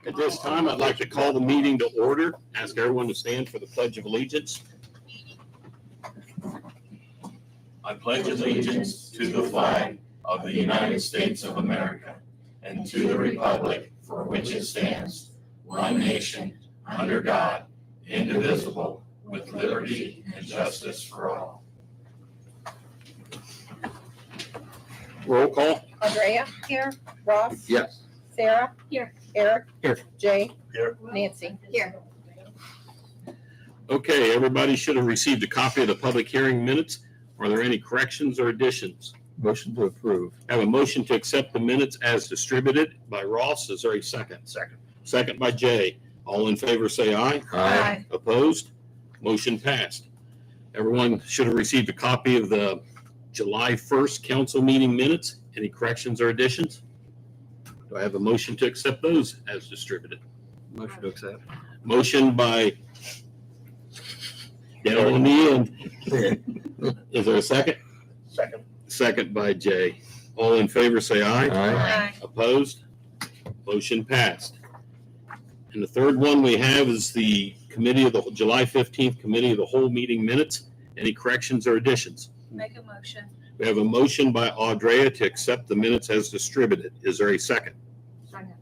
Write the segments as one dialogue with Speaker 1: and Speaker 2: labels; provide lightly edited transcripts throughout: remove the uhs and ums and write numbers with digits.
Speaker 1: At this time, I'd like to call the meeting to order. Ask everyone to stand for the Pledge of Allegiance.
Speaker 2: I pledge allegiance to the flag of the United States of America and to the republic for which it stands, one nation, under God, indivisible, with liberty and justice for all.
Speaker 1: Roll call.
Speaker 3: Andrea. Here. Ross.
Speaker 1: Yes.
Speaker 3: Sarah.
Speaker 4: Here.
Speaker 3: Eric.
Speaker 1: Here.
Speaker 3: Jay.
Speaker 2: Here.
Speaker 3: Nancy.
Speaker 4: Here.
Speaker 1: Okay, everybody should have received a copy of the public hearing minutes. Are there any corrections or additions?
Speaker 5: Motion to approve.
Speaker 1: I have a motion to accept the minutes as distributed by Ross. Is there a second? Second by Jay. All in favor, say aye.
Speaker 3: Aye.
Speaker 1: Opposed? Motion passed. Everyone should have received a copy of the July 1st council meeting minutes. Any corrections or additions? Do I have a motion to accept those as distributed?
Speaker 5: Motion to accept.
Speaker 1: Motion by down on the end. Is there a second?
Speaker 2: Second.
Speaker 1: Second by Jay. All in favor, say aye.
Speaker 3: Aye.
Speaker 1: Opposed? Motion passed. And the third one we have is the July 15th Committee of the Whole meeting minutes. Any corrections or additions?
Speaker 4: Make a motion.
Speaker 1: We have a motion by Andrea to accept the minutes as distributed. Is there a second?
Speaker 4: Second.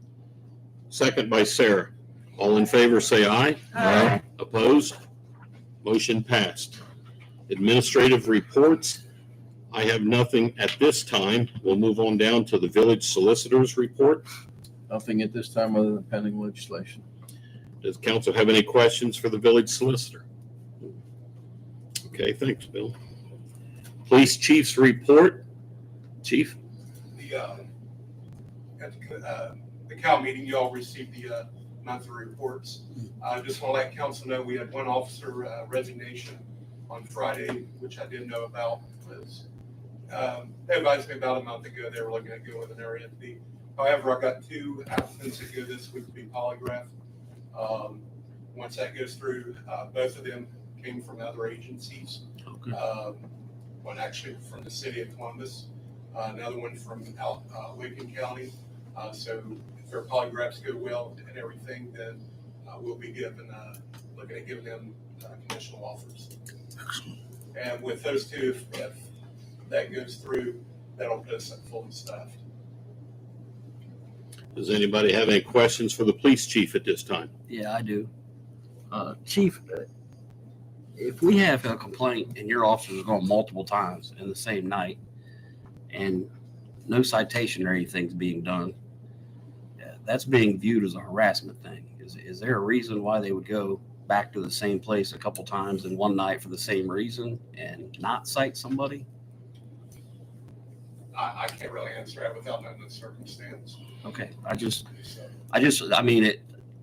Speaker 1: Second by Sarah. All in favor, say aye.
Speaker 3: Aye.
Speaker 1: Opposed? Motion passed. Administrative reports. I have nothing at this time. We'll move on down to the village solicitor's report.
Speaker 5: Nothing at this time other than pending legislation.
Speaker 1: Does council have any questions for the village solicitor? Okay, thanks, Bill. Police chief's report. Chief?
Speaker 6: At the COW meeting, you all received the monthly reports. I just want to let council know we had one officer resignation on Friday, which I didn't know about. They advised me about a month ago they were looking at going with an area entity. However, I got two applicants that go this week to be polygraphed. Once that goes through, both of them came from other agencies.
Speaker 1: Okay.
Speaker 6: One actually from the city of Columbus, another one from Lincoln County. So if their polygraphs go well and everything, then we'll be looking at giving them conditional offers. And with those two, if that goes through, that'll put us at fully staffed.
Speaker 1: Does anybody have any questions for the police chief at this time?
Speaker 7: Yeah, I do. Chief, if we have a complaint and your officers are going multiple times in the same night and no citation or anything's being done, that's being viewed as a harassment thing. Is there a reason why they would go back to the same place a couple times in one night for the same reason and not cite somebody?
Speaker 6: I can't really answer that without knowing the circumstance.
Speaker 7: Okay, I mean,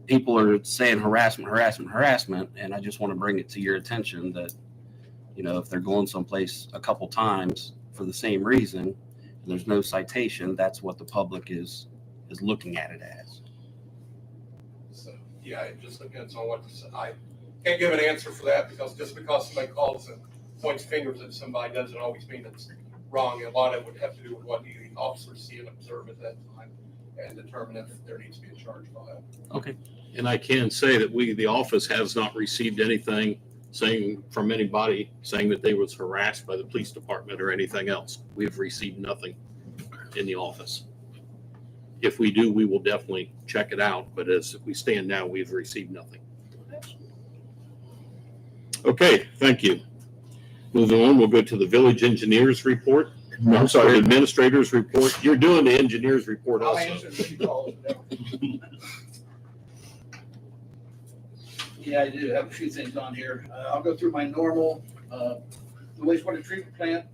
Speaker 7: people are saying harassment, and I just want to bring it to your attention that, if they're going someplace a couple times for the same reason and there's no citation, that's what the public is looking at it as.
Speaker 6: So, yeah, it just depends on what to say. I can't give an answer for that because just because somebody calls and points fingers at somebody doesn't always mean it's wrong. A lot of it would have to do with what the officers see and observe at that time and determine if there needs to be a charge filed.
Speaker 7: Okay.
Speaker 1: And I can say that the office has not received anything from anybody saying that they was harassed by the police department or anything else. We've received nothing in the office. If we do, we will definitely check it out. But as we stand now, we've received nothing. Okay, thank you. Moving on, we'll go to the village engineer's report. I'm sorry, administrator's report. You're doing the engineer's report
Speaker 6: I'll
Speaker 1: also.
Speaker 6: answer the calls.
Speaker 8: Yeah, I do have a few things on here. I'll go through my normal, the wastewater treatment plant,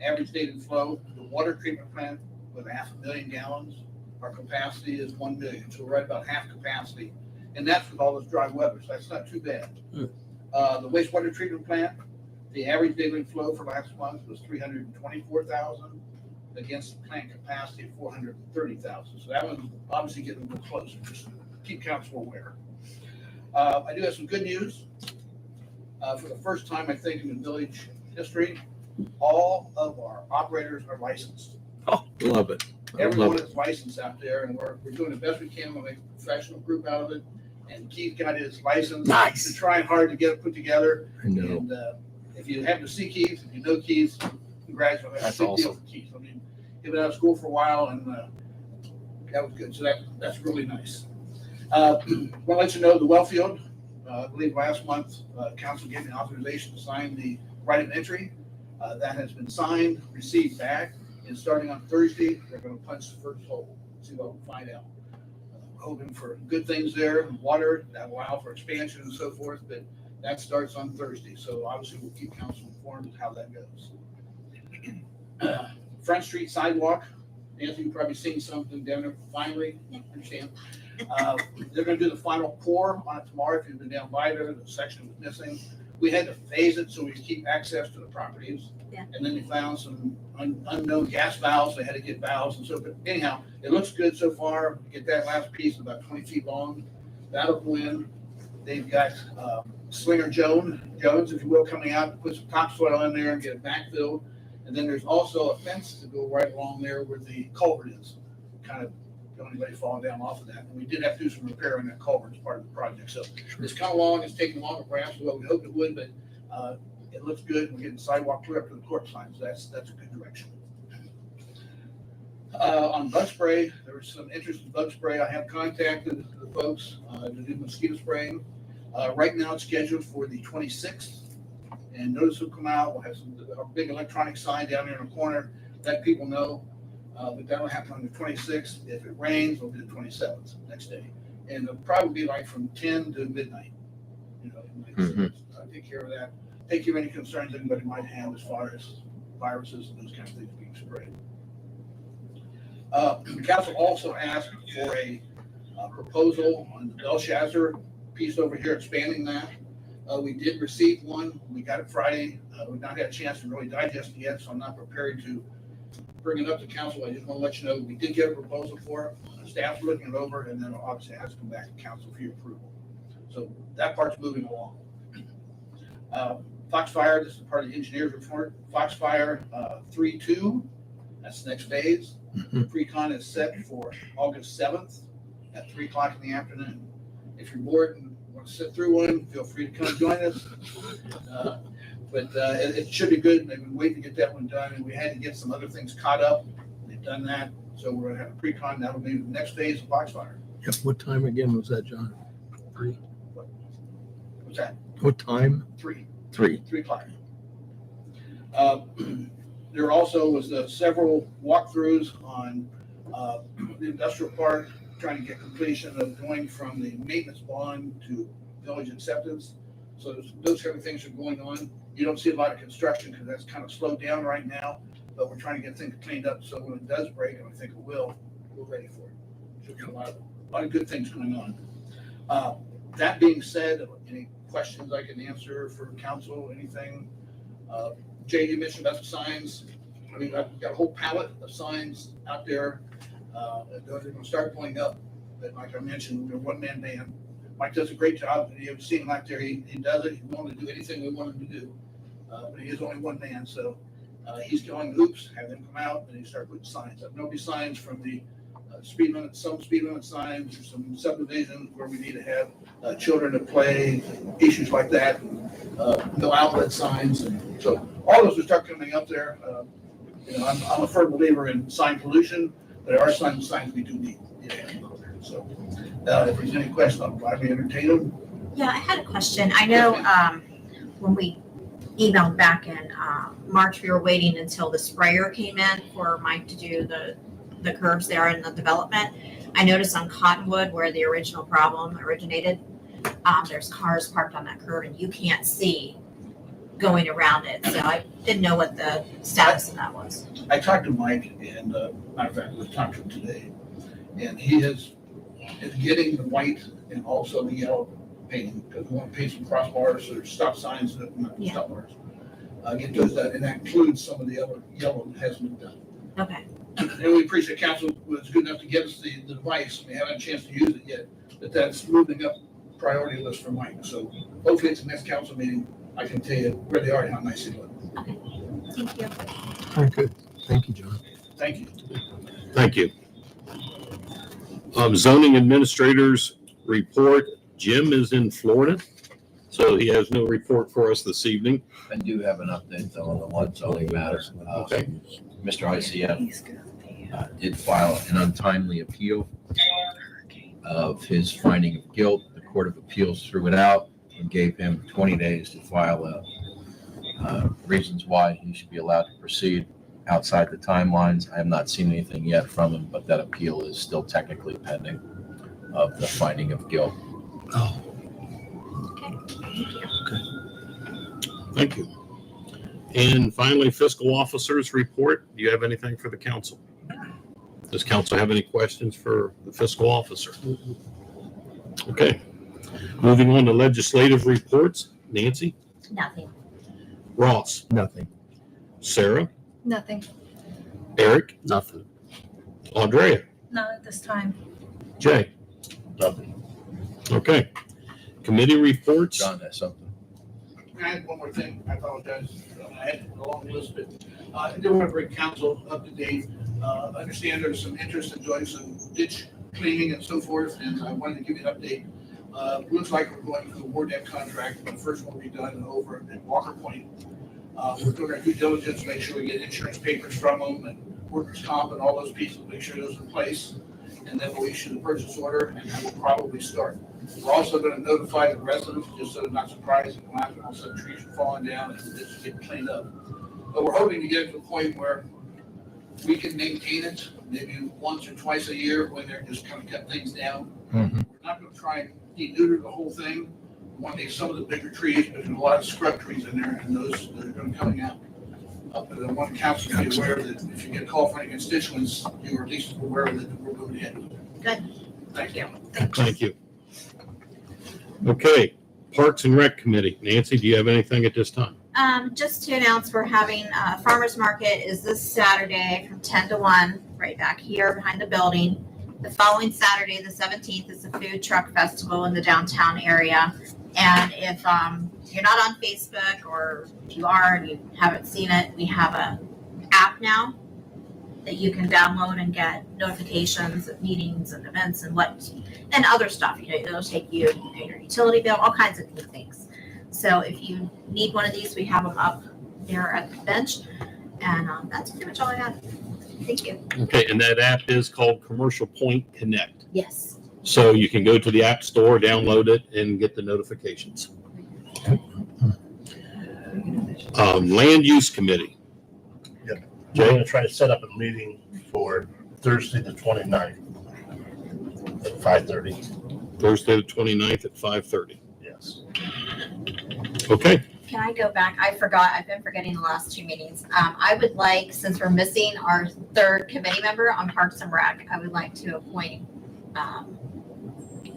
Speaker 8: average daily flow, the water treatment plant with 500,000 gallons. Our capacity is 1 million, so we're right about half capacity. And that's with all this dry weather, so that's not too bad. The wastewater treatment plant, the average daily flow for last month was 324,000 against the plant capacity of 430,000. So that one's obviously getting a little closer, just to keep council aware. I do have some good news. For the first time, I think, in the village history, all of our operators are licensed.
Speaker 5: Oh, love it.
Speaker 8: everyone is licensed out there, and we're doing the best we can to make a professional group out of it. And Keith got his license.
Speaker 7: Nice.
Speaker 8: He's trying hard to get it put together.
Speaker 5: I know.
Speaker 8: And if you happen to see Keith, if you know Keith, congratulations.
Speaker 7: That's
Speaker 8: Big deal
Speaker 7: awesome.
Speaker 8: for Keith. I mean, he's been out of school for a while, and that was good. So that's really nice. Want to let you know the well field. I believe last month, council gave me authorization to sign the right of entry. That has been signed, received back, and starting on Thursday, they're going to punch the first hole. See what we find out. Hoping for good things there, water that will allow for expansion and so forth, but that starts on Thursday. So obviously we'll keep council informed of how that goes. Front Street sidewalk, Anthony, you've probably seen something down there finally, understand. They're gonna do the final pour on it tomorrow. If you've been down by there, the section was missing. We had to phase it so we could keep access to the properties.
Speaker 3: Yeah.
Speaker 8: And then they found some unknown gas valves. They had to get valves and so, but anyhow, it looks good so far. Get that last piece about 20 feet long. That'll go in. They've got Slinger Jones, if you will, coming out to put some topsoil in there and get it backfilled. And then there's also a fence to go right along there where the culvert is. Kind of don't anybody falling down off of that. And we did have to do some repair on that culvert as part of the project. So it's kind of long. It's taking longer perhaps than what we hoped it would, but it looks good. We're getting sidewalk clear up to the court signs. That's a good direction. On bug spray, there was some interest in bug spray. I have contacted the folks to do mosquito spraying. Right now it's scheduled for the 26th. And notice will come out. We'll have a big electronic sign down there in the corner, let people know. But that'll happen on the 26th. If it rains, it'll be the 27th, next day. And it'll probably be like from 10 to midnight. I'll take care of that. Take care of any concerns anybody might have as far as viruses and those kind of things being sprayed. The council also asked for a proposal on the Belshazzar piece over here, expanding that. We did receive one. We got it Friday. We've not had a chance to really digest it yet, so I'm not prepared to bring it up to council. I just want to let you know we did get a proposal for it. Staff's looking it over, and then obviously it has to come back to council for your approval. So that part's moving along. Foxfire, this is part of the engineer's report. Foxfire 3-2, that's the next phase. Pre-con is set for August 7th at 3 o'clock in the afternoon. If you're bored and want to sit through one, feel free to come join us. But it should be good. They've been waiting to get that one done, and we had to get some other things caught up. They've done that, so we're gonna have a pre-con. That'll be the next phase of Foxfire.
Speaker 4: Yep. What time again was that, John?
Speaker 8: What's that?
Speaker 4: What time?
Speaker 8: 3
Speaker 5: 3.
Speaker 8: o'clock. There also was several walkthroughs on the industrial park, trying to get completion of going from the maintenance bond to village acceptance. So those kind of things are going on. You don't see a lot of construction because that's kind of slowed down right now, but we're trying to get things cleaned up so when it does break, and I think it will, we're ready for it. So there's a lot of good things going on. That being said, any questions I can answer for council, anything? Jay, you mentioned about the signs. I mean, I've got a whole palette of signs out there. They're going to start going up. But like I mentioned, we're a one-man band. Mike does a great job. You've seen him out there. He does it. He won't do anything we want him to do. But he is only one man. So he's going hoops, have them come out, and he start putting signs up. There'll be signs from the speed limit, some speed limit signs, or some subdivisions where we need to have children to play, issues like that. No outlet signs. And so all those will start coming up there. I'm a firm believer in sign pollution. There are some signs we do need. So if there's any questions, I'll gladly entertain them.
Speaker 3: Yeah, I had a question. I know when we emailed back in March, we were waiting until the sprayer came in for Mike to do the curves there in the development. I noticed on Cottonwood where the original problem originated, there's cars parked on that curve and you can't see going around it. So I didn't know what the status of that was.
Speaker 8: I talked to Mike, and matter of fact, I talked to him today, and he is getting the white and also the yellow painting, because we want to paint some crossbars or stop signs, not
Speaker 3: Yeah.
Speaker 8: stop bars. Get those done, and that includes some of the other yellow that hasn't been done.
Speaker 3: Okay.
Speaker 8: And we appreciate council was good enough to give us the device. We haven't had a chance to use it yet, but that's moving up priority list for Mike. So hopefully it's the next council meeting. I can tell you where they are and how nice they look.
Speaker 3: Thank you.
Speaker 4: Very good. Thank you, John.
Speaker 8: Thank you.
Speaker 1: Thank you. Zoning administrators report. Jim is in Florida, so he has no report for us this evening.
Speaker 5: I do have an update though on the one zoning matter.
Speaker 1: Okay.
Speaker 5: Mr. ICF did file an untimely appeal of his finding of guilt. The Court of Appeals threw it out and gave him 20 days to file reasons why he should be allowed to proceed outside the timelines. I have not seen anything yet from him, but that appeal is still technically pending of the finding of guilt.
Speaker 4: Oh,
Speaker 1: Thank you. And finally, fiscal officers report. Do you have anything for the council? Does council have any questions for the fiscal officer? Okay. Moving on to legislative reports. Nancy,
Speaker 3: Nothing.
Speaker 1: Ross,
Speaker 4: nothing.
Speaker 1: Sarah,
Speaker 9: Nothing,
Speaker 1: Eric,
Speaker 7: Nothing.
Speaker 1: Andrea,
Speaker 9: not at this time.
Speaker 1: Jay.
Speaker 5: Nothing.
Speaker 1: Okay. Committee reports.
Speaker 5: John has something.
Speaker 8: I had one more thing, I apologize, I had a long list, but I did want to bring council up to date. I understand there's some interest in doing some ditch cleaning and so forth, and I wanted to give you an update. Looks like we're going to award that contract, the first one will be done over at Walker Point. We're doing our due diligence, make sure we get insurance papers from them and workers' comp and all those pieces, make sure those are in place. And then we'll issue the purchase order and that will probably start. We're also going to notify the residents, just so they're not surprised and laughing, all of a sudden trees are falling down and it's getting cleaned up. But we're hoping to get to the point where we can maintain it maybe once or twice a year when they're just kind of cut things down.
Speaker 4: Mhm.
Speaker 8: We're not going to try and de-neuter the whole thing. We want to take some of the bigger trees, but there's a lot of scrub trees in there and those that are going to be coming out. But I want council to be aware that if you get a call from any constituents, you are at least aware that we're moving ahead with it.
Speaker 3: Good.
Speaker 8: Thank you.
Speaker 1: Thank you. Okay. Parks and Rec Committee. Nancy, do you have anything at this time?
Speaker 3: Just to announce, we're having farmer's market is this Saturday from 10 to 1, right back here behind the building. The following Saturday, the 17th, is the food truck festival in the downtown area. And if you're not on Facebook, or if you are and you haven't seen it, we have a app now that you can download and get notifications of meetings and events and other stuff. You know, it'll take you, you pay your utility bill, all kinds of new things. So if you need one of these, we have them up there at the bench. And that's pretty much all I got. Thank you.
Speaker 1: Okay. And that app is called Commercial Point Connect.
Speaker 3: Yes.
Speaker 1: So you can go to the App Store, download it, and get the notifications. Land Use Committee.
Speaker 10: We're going to try to set up a meeting for Thursday, the 29th at 5:30.
Speaker 1: Thursday, the 29th at 5:30.
Speaker 10: Yes.
Speaker 1: Okay.
Speaker 3: Can I go back? I forgot. I've been forgetting the last two meetings. I would like, since we're missing our third committee member on Parks and Rec, I would like to appoint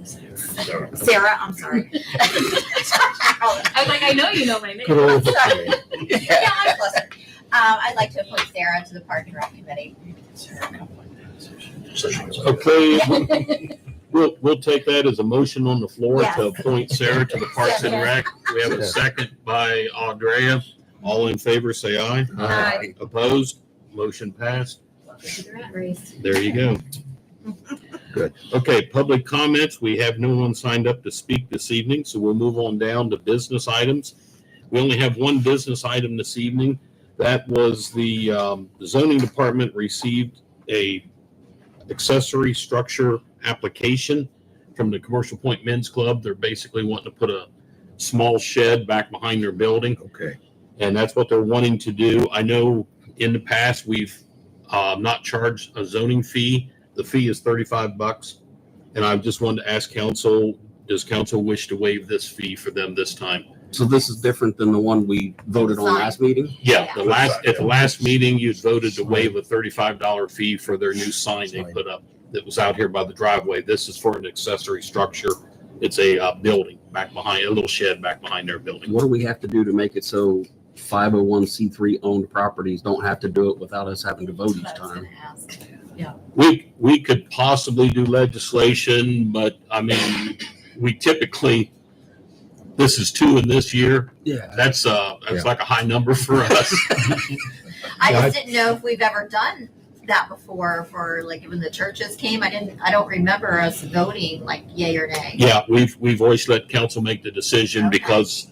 Speaker 3: Sarah, I'm sorry.
Speaker 9: I was like, I know you know my name.
Speaker 4: Good old.
Speaker 3: Sorry. Yeah, I'm flustered. I'd like to appoint Sarah to the Park and Rec Committee.
Speaker 1: Okay. We'll take that as a motion on the floor
Speaker 3: Yes.
Speaker 1: to appoint Sarah to the Parks and Rec. We have a second by Andrea. All in favor, say aye.
Speaker 3: Aye.
Speaker 1: Opposed? Motion passed.
Speaker 3: Rat race.
Speaker 1: There you go.
Speaker 4: Good.
Speaker 1: Okay, public comments. We have no one signed up to speak this evening, so we'll move on down to business items. We only have one business item this evening. That was the zoning department received a accessory structure application from the Commercial Point Men's Club. They're basically wanting to put a small shed back behind their building.
Speaker 4: Okay.
Speaker 1: And that's what they're wanting to do. I know in the past, we've not charged a zoning fee. The fee is $35. And I just wanted to ask council, does council wish to waive this fee for them this time?
Speaker 7: So this is different than the one we voted on last meeting?
Speaker 1: Yeah, at the last meeting, you voted to waive a $35 fee for their new sign they put up that was out here by the driveway. This is for an accessory structure. It's a building back behind, a little shed back behind their building.
Speaker 7: What do we have to do to make it so 501c3 owned properties don't have to do it without us having to vote each
Speaker 3: That's what I was
Speaker 7: time?
Speaker 3: gonna ask.
Speaker 1: We could possibly do legislation, but I mean, we typically, this is 2 in this year.
Speaker 7: Yeah.
Speaker 1: That's like a high number for us.
Speaker 3: I
Speaker 4: Yeah,
Speaker 3: just didn't know if we've ever done that before for like when the churches came. I don't remember us voting like yay or nay.
Speaker 1: Yeah, we've always let council make the decision
Speaker 3: Okay.
Speaker 1: because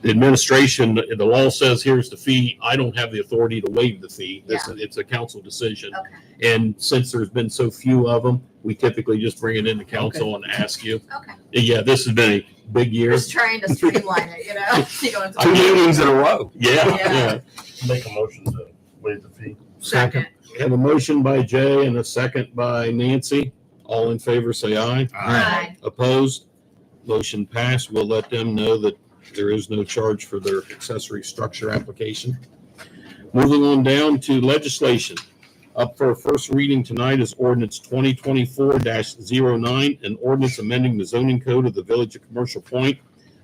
Speaker 1: the administration, the law says here's the fee. I don't have the authority to waive the fee. It's a council decision.
Speaker 3: Okay.
Speaker 1: And since there's been so few of them, we typically just bring it into council and ask you.
Speaker 3: Okay.
Speaker 1: Yeah, this has been a big year.
Speaker 3: Just trying to streamline it, you know? You go into-
Speaker 7: 2 meetings in a row.
Speaker 1: Yeah,
Speaker 3: Yeah.
Speaker 1: yeah.
Speaker 10: Make a motion to waive the fee.
Speaker 3: Second.
Speaker 1: We have a motion by Jay and a second by Nancy. All in favor, say aye.
Speaker 3: Aye.
Speaker 1: Opposed? Motion passed. We'll let them know that there is no charge for their accessory structure application. Moving on down to legislation. Up for a first reading tonight is ordinance 2024-09, an ordinance amending the zoning code of the Village of Commercial Point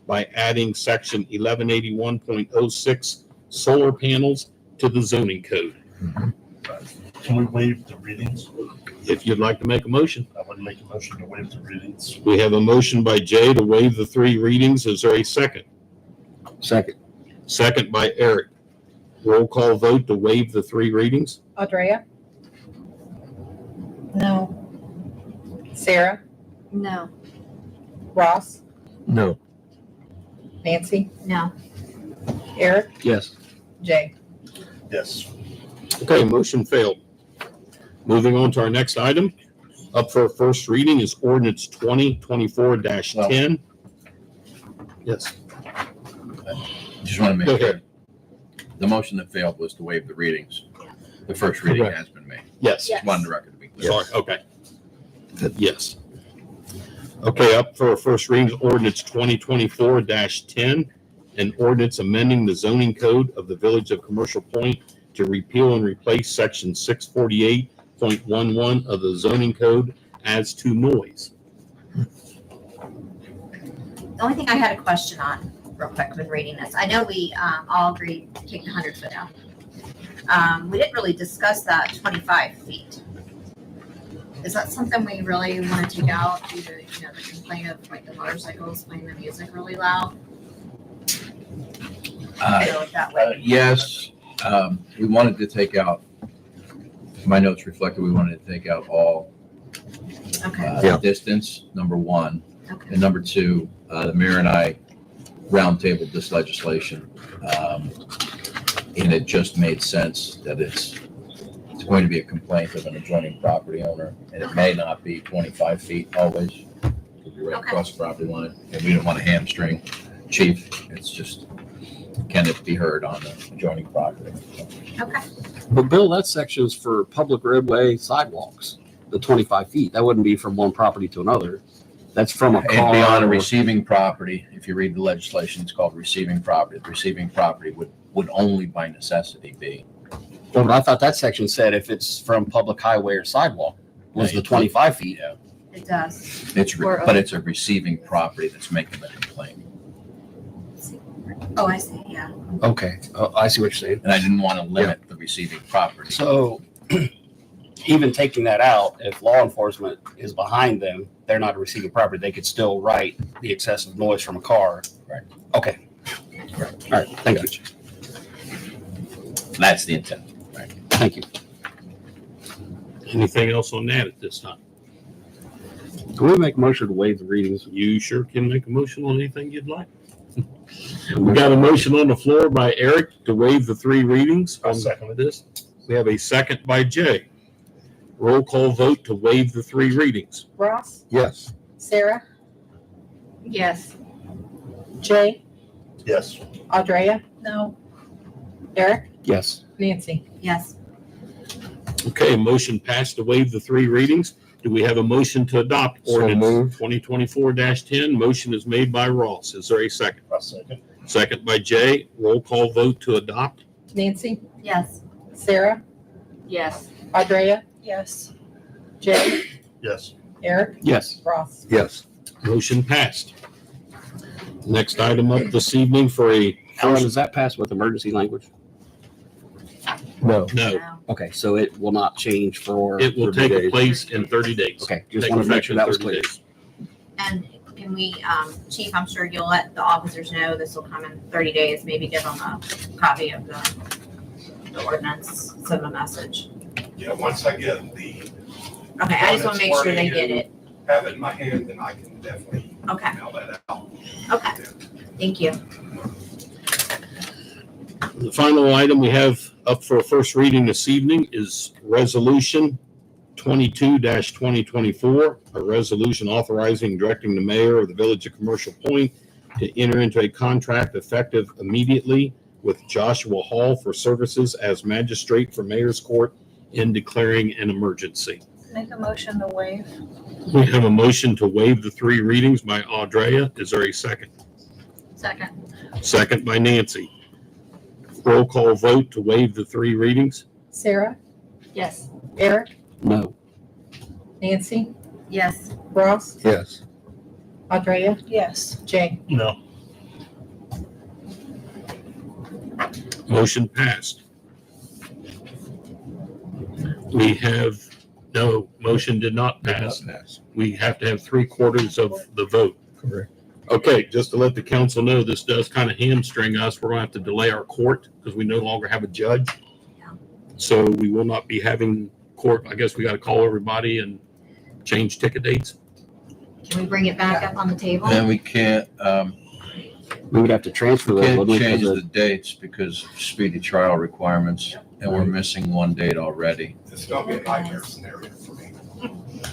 Speaker 1: by adding section 1181.06 solar panels to the zoning code.
Speaker 10: Can we waive the readings?
Speaker 1: If you'd like to make a motion.
Speaker 10: I would make a motion to waive the readings.
Speaker 1: We have a motion by Jay to waive the 3 readings. Is there a second?
Speaker 7: Second.
Speaker 1: Second by Eric. Roll call vote to waive the 3 readings.
Speaker 11: Audrey? No. Sarah?
Speaker 3: No.
Speaker 11: Ross?
Speaker 4: No.
Speaker 11: Nancy?
Speaker 3: No.
Speaker 11: Eric?
Speaker 7: Yes.
Speaker 11: Jay?
Speaker 10: Yes.
Speaker 1: Okay, motion failed. Moving on to our next item. Up for a first reading is ordinance 2024-10. Yes,
Speaker 5: Just want to make
Speaker 1: go
Speaker 5: sure.
Speaker 1: ahead.
Speaker 5: The motion that failed was to waive the readings. The first reading
Speaker 1: Correct.
Speaker 5: has been made.
Speaker 1: Yes.
Speaker 3: Yes.
Speaker 5: Wanted the record to be clear.
Speaker 1: Sorry, okay. Yes. Okay, up for a first reading is ordinance 2024-10, an ordinance amending the zoning code of the Village of Commercial Point to repeal and replace section 648.11 of the zoning code as to noise.
Speaker 3: The only thing I had a question on, real quick, when reading this, I know we all agreed to take the 100 foot out. We didn't really discuss that 25 feet. Is that something we really want to take out due to, the complaint of like the motorcycles playing the music really loud? I feel like that way.
Speaker 5: Yes, we wanted to take out, my notes reflected we wanted to take out all
Speaker 3: Okay,
Speaker 4: Yeah.
Speaker 5: distance, number 1.
Speaker 3: okay,
Speaker 5: And number 2, the mayor and I roundtabled this legislation. And it just made sense that it's going to be a complaint of an adjoining property owner. And it may not be 25 feet always. It could be right
Speaker 3: Okay.
Speaker 5: across the property line. And we don't want to hamstring chief. It's just, can it be heard on the adjoining property?
Speaker 3: okay.
Speaker 7: But Bill, that section's for public roadway sidewalks, the 25 feet. That wouldn't be from one property to another. That's from a
Speaker 5: And
Speaker 7: car.
Speaker 5: beyond a
Speaker 7: or-
Speaker 5: receiving property, if you read the legislation, it's called receiving property. The receiving property would only by necessity be.
Speaker 7: Well, but I thought that section said if it's from public highway or sidewalk was the 25 feet.
Speaker 5: Yeah,
Speaker 3: It does.
Speaker 5: but it's a receiving property that's making the complaint.
Speaker 3: Oh, I see, yeah.
Speaker 7: Okay. Oh, I see what you're saying.
Speaker 5: And I didn't want to limit the receiving property.
Speaker 7: So even taking that out, if law enforcement is behind them, they're not receiving property, they could still write the excessive noise from a car.
Speaker 5: Right.
Speaker 7: Okay. All right. Thank you.
Speaker 5: That's the intent.
Speaker 7: Thank you.
Speaker 1: Anything else on that at this time?
Speaker 7: Can we make a motion to waive the readings?
Speaker 1: You sure can make a motion on anything you'd like. We got a motion on the floor by Eric to waive the 3 readings
Speaker 10: I'll
Speaker 1: on
Speaker 10: second
Speaker 1: this. We have a second by Jay. Roll call vote to waive the 3 readings.
Speaker 11: Ross?
Speaker 4: Yes.
Speaker 11: Sarah?
Speaker 3: Yes.
Speaker 11: Jay?
Speaker 10: Yes.
Speaker 11: Audrey? No. Eric?
Speaker 7: Yes.
Speaker 11: Nancy?
Speaker 3: Yes.
Speaker 1: Okay, motion passed to waive the 3 readings. Do we have a motion to adopt
Speaker 4: So
Speaker 1: ordinance
Speaker 4: moved.
Speaker 1: 2024-10? Motion is made by Ross. Is there a second?
Speaker 10: I'll second.
Speaker 1: Second by Jay. Roll call vote to adopt.
Speaker 11: Nancy?
Speaker 3: Yes.
Speaker 11: Sarah?
Speaker 9: Yes.
Speaker 11: Audrey? Yes. Jay?
Speaker 10: Yes.
Speaker 11: Eric?
Speaker 7: Yes.
Speaker 11: Ross?
Speaker 4: Yes.
Speaker 1: Motion passed. Next item up this evening for a
Speaker 7: Alan, does that pass with emergency language?
Speaker 4: No.
Speaker 1: no,
Speaker 7: Okay, so it will not change for.
Speaker 1: it will
Speaker 4: 30
Speaker 1: take
Speaker 4: days.
Speaker 1: place in 30 days.
Speaker 7: Okay, just
Speaker 1: Take
Speaker 7: wanted to make
Speaker 1: effect
Speaker 7: sure
Speaker 1: in
Speaker 7: that was
Speaker 1: 30
Speaker 7: clear.
Speaker 1: days.
Speaker 3: And can we, Chief, I'm sure you'll let the officers know this will come in 30 days, maybe give them a copy of the ordinance, send them a message.
Speaker 6: Yeah, once I get
Speaker 3: Okay, I just want to make sure they get it.
Speaker 6: have it in my hand, then I can definitely
Speaker 3: Okay,
Speaker 6: mail that out.
Speaker 3: okay. Thank you.
Speaker 1: The final item we have up for a first reading this evening is Resolution 22-2024, a resolution authorizing and directing the mayor of the Village of Commercial Point to enter into a contract effective immediately with Joshua Hall for services as magistrate for Mayor's Court in declaring an emergency.
Speaker 9: Make a motion to waive.
Speaker 1: We have a motion to waive the 3 readings by Audrea. Is there a second?
Speaker 3: Second.
Speaker 1: Second by Nancy. Roll call vote to waive the 3 readings.
Speaker 11: Sarah,
Speaker 3: Yes.
Speaker 11: Eric,
Speaker 7: No.
Speaker 11: Nancy,
Speaker 3: Yes.
Speaker 11: Ross,
Speaker 4: Yes.
Speaker 11: Andrea,
Speaker 9: Yes.
Speaker 11: Jay.
Speaker 10: No.
Speaker 1: Motion passed. We have, no, motion did not pass. We have to have 3/4 of the vote.
Speaker 4: Correct.
Speaker 1: Okay, just to let the council know, this does kind of hamstring us. We're gonna have to delay our court because we no longer have a judge. So we will not be having court. I guess we gotta call everybody and change ticket dates.
Speaker 3: Can we bring it back up on the table?
Speaker 5: And we can't,
Speaker 7: We would have to transfer that.
Speaker 5: can't
Speaker 7: wouldn't we,
Speaker 5: change
Speaker 7: 'cause
Speaker 5: the
Speaker 7: of-
Speaker 5: dates because of speedy trial requirements, and we're missing one date already.
Speaker 6: It's gonna be a nightmare scenario for me, to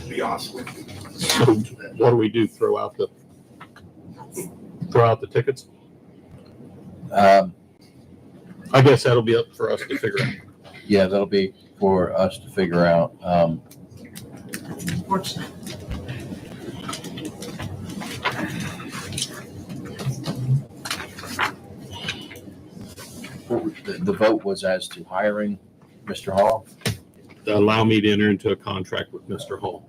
Speaker 6: be honest with you.
Speaker 1: So what do we do? Throw out the tickets?
Speaker 5: Um,
Speaker 1: I guess that'll be up for us to figure out.
Speaker 5: Yeah, that'll be for us to figure out.
Speaker 3: That's unfortunate.
Speaker 5: The vote was as to hiring Mr. Hall.
Speaker 1: Allow me to enter into a contract with Mr. Hall.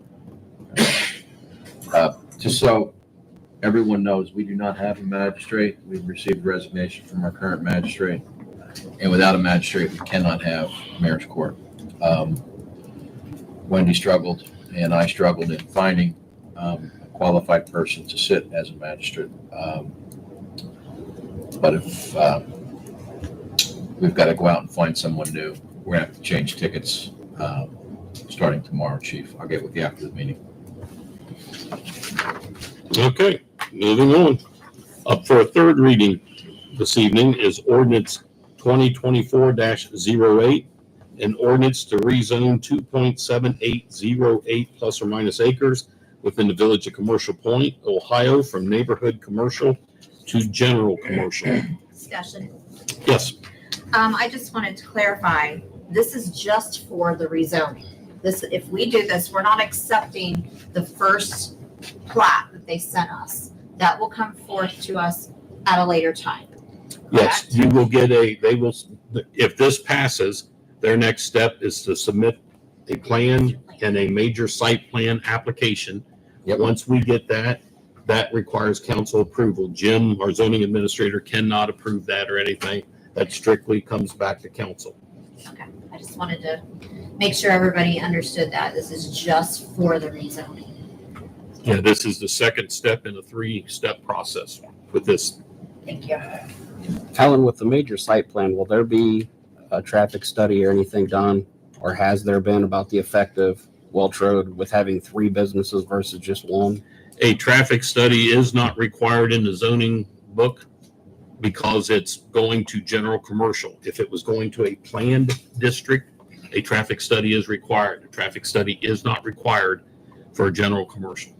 Speaker 5: Just so everyone knows, we do not have a magistrate. We've received resignation from our current magistrate. And without a magistrate, we cannot have mayor's court. Wendy struggled and I struggled in finding a qualified person to sit as a magistrate. But if we've got to go out and find someone new, we're gonna have to change tickets starting tomorrow, Chief. I'll get with you after the meeting.
Speaker 1: Okay, moving on. Up for a third reading this evening is ordinance 2024-08, an ordinance to rezone 2.7808 plus or minus acres within the Village of Commercial Point, Ohio, from neighborhood commercial to general commercial.
Speaker 3: Discussion.
Speaker 1: Yes,
Speaker 3: I just wanted to clarify, this is just for the rezoning. This, if we do this, we're not accepting the first plat that they sent us. That will come forth to us at a later time.
Speaker 1: yes,
Speaker 3: correct?
Speaker 1: you will get they will, if this passes, their next step is to submit a plan and a major site plan application.
Speaker 5: Yep.
Speaker 1: Once we get that, that requires council approval. Jim, our zoning administrator, cannot approve that or anything. That strictly comes back to council.
Speaker 3: Okay, I just wanted to make sure everybody understood that. This is just for the rezoning.
Speaker 1: Yeah, this is the second step in a 3-step process with this.
Speaker 3: Thank you.
Speaker 7: Alan, with the major site plan, will there be a traffic study or anything done? Or has there been about the effect of Welch Road with having 3 businesses versus just 1?
Speaker 1: A traffic study is not required in the zoning book because it's going to general commercial. If it was going to a planned district, a traffic study is required. A traffic study is not required for a general commercial.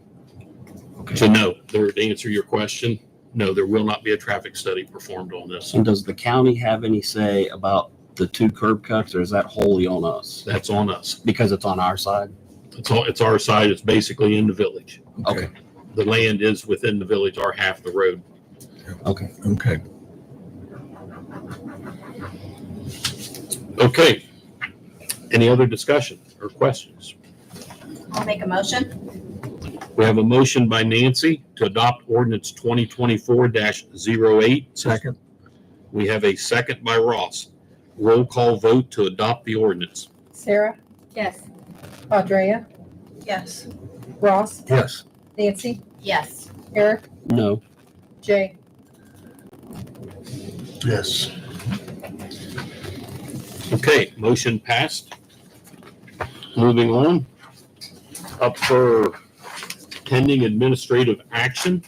Speaker 1: So no, to answer your question, no, there will not be a traffic study performed on this.
Speaker 7: And does the county have any say about the 2 curb cuts, or is that wholly on us?
Speaker 1: That's on us.
Speaker 7: Because it's on our side?
Speaker 1: It's our side. It's basically in the village.
Speaker 7: Okay.
Speaker 1: The land is within the village, our half of the road.
Speaker 7: Okay.
Speaker 4: Okay.
Speaker 1: Okay. Any other discussion or questions?
Speaker 3: I'll make a motion.
Speaker 1: We have a motion by Nancy to adopt ordinance 2024-08.
Speaker 4: Second.
Speaker 1: We have a second by Ross. Roll call vote to adopt the ordinance.
Speaker 11: Sarah,
Speaker 3: Yes.
Speaker 11: Andrea,
Speaker 9: Yes.
Speaker 11: Ross,
Speaker 4: Yes.
Speaker 11: Nancy,
Speaker 3: Yes.
Speaker 11: Eric,
Speaker 7: No.
Speaker 11: Jay.
Speaker 10: Yes.
Speaker 1: Okay, motion passed. Moving on. Up for pending administrative action.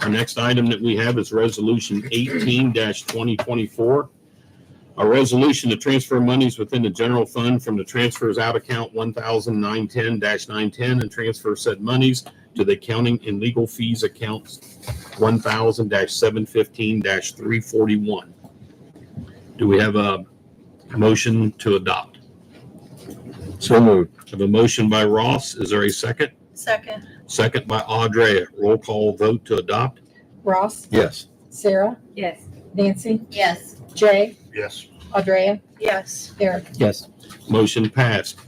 Speaker 1: Our next item that we have is Resolution 18-2024. A resolution to transfer monies within the general fund from the transfers out account 1,910-910 and transfer said monies to the accounting and legal fees accounts 1,000-715-341. Do we have a motion to adopt?
Speaker 4: So moved.
Speaker 1: I have a motion by Ross. Is there a second?
Speaker 11: Second.
Speaker 1: Second by Audrey. Roll call vote to adopt.
Speaker 11: Ross,
Speaker 4: Yes.
Speaker 11: Sarah,
Speaker 9: Yes.
Speaker 11: Nancy,
Speaker 3: Yes.
Speaker 11: Jay,
Speaker 10: Yes.
Speaker 11: Audrey,
Speaker 9: Yes.
Speaker 11: Eric.
Speaker 4: Yes.
Speaker 1: Motion passed.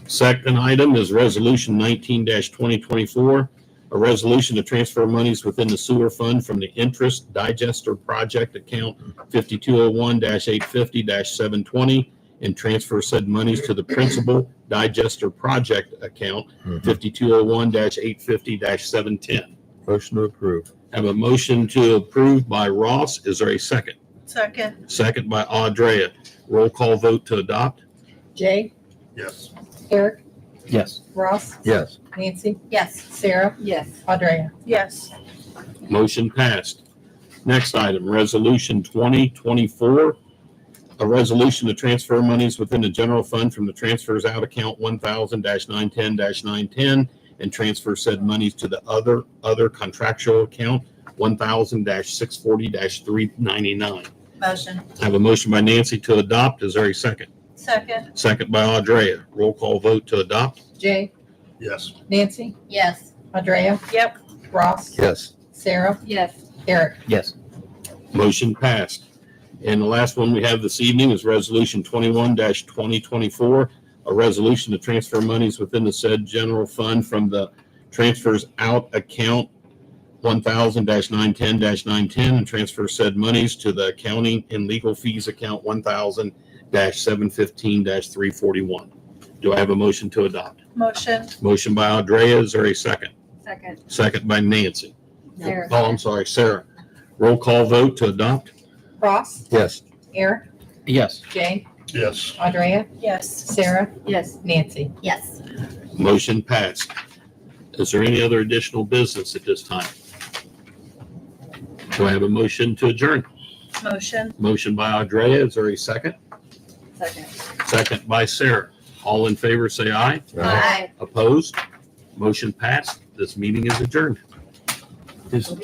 Speaker 1: Second item is Resolution 19-2024, a resolution to transfer monies within the sewer fund from the interest digester project account 5201-850-720 and transfer said monies to the principal digester project account 5201-850-710.
Speaker 4: Motion to approve.
Speaker 1: Have a motion to approve by Ross. Is there a second?
Speaker 11: Second.
Speaker 1: Second by Audrey. Roll call vote to adopt.
Speaker 11: Jay,
Speaker 10: Yes.
Speaker 11: Eric,
Speaker 4: Yes.
Speaker 11: Ross,
Speaker 4: Yes.
Speaker 11: Nancy,
Speaker 3: Yes.
Speaker 11: Sarah,
Speaker 9: Yes.
Speaker 11: Audrey.
Speaker 9: Yes.
Speaker 1: Motion passed. Next item, Resolution 2024, a resolution to transfer monies within the general fund from the transfers out account 1,000-910-910 and transfer said monies to the other contractual account 1,000-640-399.
Speaker 3: Motion.
Speaker 1: I have a motion by Nancy to adopt. Is there a second?
Speaker 11: Second.
Speaker 1: Second by Audrey. Roll call vote to adopt.
Speaker 11: Jay,
Speaker 10: Yes.
Speaker 11: Nancy,
Speaker 3: Yes.
Speaker 11: Audrey. Yep. Ross,
Speaker 4: Yes.
Speaker 11: Sarah,
Speaker 9: Yes.
Speaker 11: Eric.
Speaker 4: Yes.
Speaker 1: Motion passed. And the last one we have this evening is Resolution 21-2024, a resolution to transfer monies within the said general fund from the transfers out account 1,000-910-910 and transfer said monies to the accounting and legal fees account 1,000-715-341. Do I have a motion to adopt?
Speaker 11: Motion.
Speaker 1: Motion by Audrey. Is there a second?
Speaker 9: Second.
Speaker 1: Second by Nancy.
Speaker 9: Sarah.
Speaker 1: Oh, I'm sorry, Sarah. Roll call vote to adopt.
Speaker 11: Ross,
Speaker 4: Yes.
Speaker 11: Eric,
Speaker 7: Yes.
Speaker 11: Jay,
Speaker 10: Yes.
Speaker 11: Audrey. Yes. Sarah,
Speaker 9: Yes.
Speaker 11: Nancy.
Speaker 3: Yes.
Speaker 1: Motion passed. Is there any other additional business at this time? Do I have a motion to adjourn?
Speaker 11: Motion.
Speaker 1: Motion by Audrey. Is there a second?
Speaker 9: Second.
Speaker 1: Second by Sarah. All in favor, say aye.
Speaker 3: Aye.
Speaker 1: Opposed? Motion passed. This meeting is adjourned.
Speaker 4: Is the